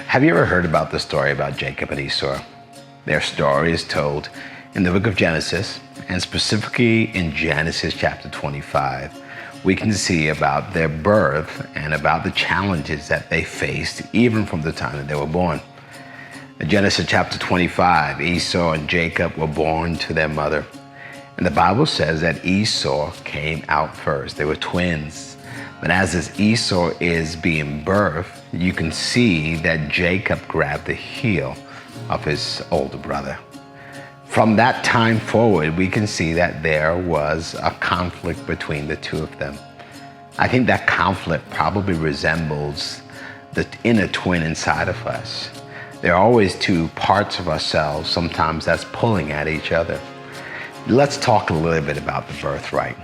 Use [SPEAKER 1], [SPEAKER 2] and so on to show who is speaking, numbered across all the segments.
[SPEAKER 1] Have you ever heard about the story about Jacob and Esau? Their story is told in the book of Genesis, and specifically in Genesis chapter 25. We can see about their birth and about the challenges that they faced even from the time that they were born. In Genesis chapter 25, Esau and Jacob were born to their mother. And the Bible says that Esau came out first. They were twins. But as this Esau is being birthed, you can see that Jacob grabbed the heel of his older brother. From that time forward, we can see that there was a conflict between the two of them. I think that conflict probably resembles the inner twin inside of us. There are always two parts of ourselves, sometimes that's pulling at each other. Let's talk a little bit about the birthright.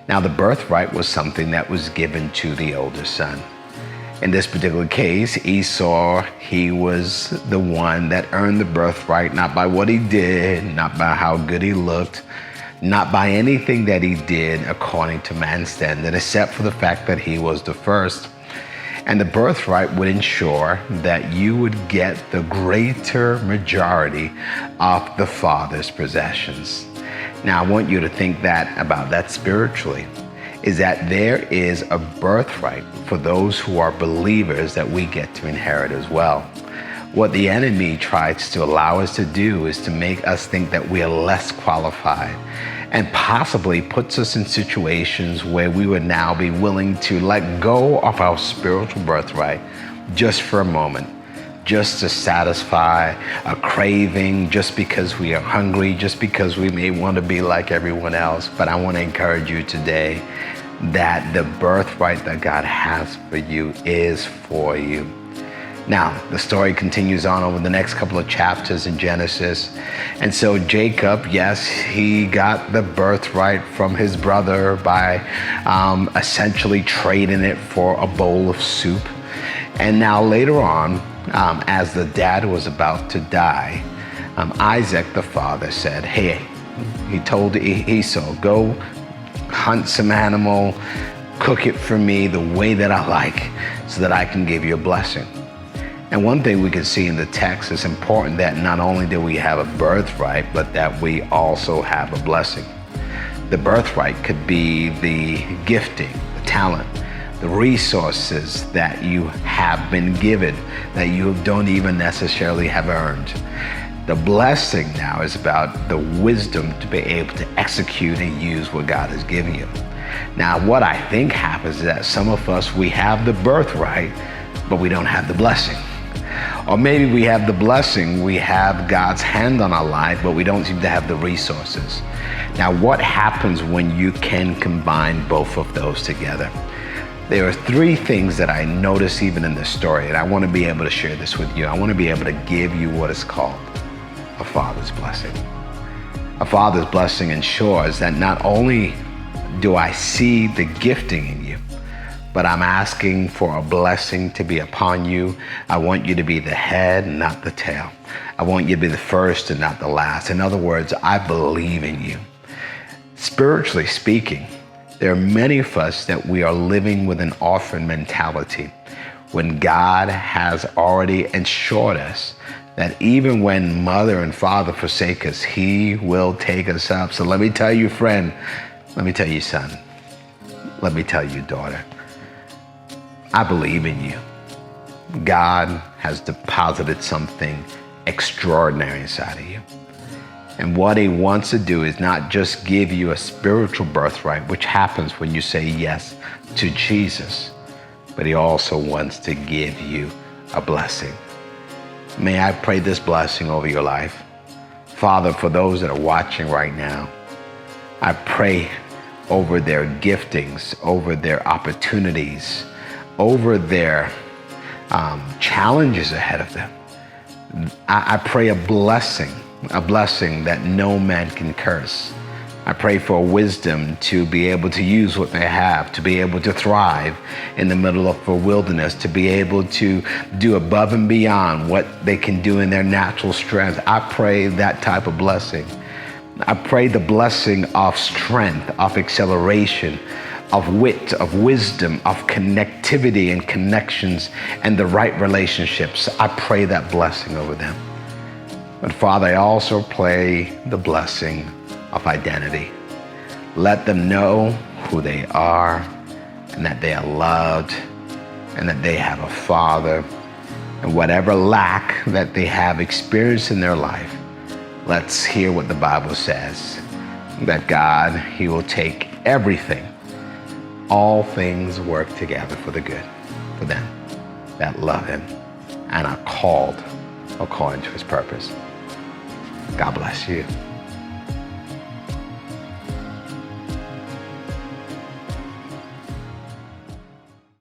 [SPEAKER 1] Now, the birthright was something that was given to the older son. In this particular case, Esau, he was the one that earned the birthright, not by what he did, not by how good he looked, not by anything that he did according to man's standard, except for the fact that he was the first. And the birthright would ensure that you would get the greater majority of the father's possessions. Now, I want you to think about that spiritually, is that there is a birthright for those who are believers that we get to inherit as well. What the enemy tries to allow us to do is to make us think that we are less qualified, and possibly puts us in situations where we would now be willing to let go of our spiritual birthright just for a moment, just to satisfy a craving, just because we are hungry, just because we may want to be like everyone else. But I want to encourage you today that the birthright that God has for you is for you. Now, the story continues on over the next couple of chapters in Genesis. And so Jacob, yes, he got the birthright from his brother by essentially trading it for a bowl of soup. And now later on, as the dad was about to die, Isaac, the father, said, hey, he told Esau, go hunt some animal, cook it for me the way that I like, so that I can give you a blessing. And one thing we can see in the text is important that not only do we have a birthright, but that we also have a blessing. The birthright could be the gifting, the talent, the resources that you have been given that you don't even necessarily have earned. The blessing now is about the wisdom to be able to execute and use what God has given you. Now, what I think happens is that some of us, we have the birthright, but we don't have the blessing. Or maybe we have the blessing, we have God's hand on our life, but we don't seem to have the resources. Now, what happens when you can combine both of those together? There are three things that I notice even in this story, and I want to be able to share this with you. I want to be able to give you what is called a father's blessing. A father's blessing ensures that not only do I see the gifting in you, but I'm asking for a blessing to be upon you. I want you to be the head, not the tail. I want you to be the first and not the last. In other words, I believe in you. Spiritually speaking, there are many of us that we are living with an orphan mentality when God has already assured us that even when mother and father forsake us, he will take us up. So let me tell you, friend, let me tell you, son, let me tell you, daughter, I believe in you. God has deposited something extraordinary inside of you. And what he wants to do is not just give you a spiritual birthright, which happens when you say yes to Jesus, but he also wants to give you a blessing. May I pray this blessing over your life. Father, for those that are watching right now, I pray over their giftings, over their opportunities, over their challenges ahead of them. I pray a blessing that no man can curse. I pray for wisdom to be able to use what they have, to be able to thrive in the middle of a wilderness, to be able to do above and beyond what they can do in their natural strength. I pray that type of blessing. I pray the blessing of strength, of acceleration, of wit, of wisdom, of connectivity and connections and the right relationships. I pray that blessing over them. But Father, I also pray the blessing of identity. Let them know who they are and that they are loved and that they have a Father. And whatever lack that they have experienced in their life, let's hear what the Bible says, that God, He will take everything. All things work together for the good for them that love Him and are called according to His purpose. God bless you.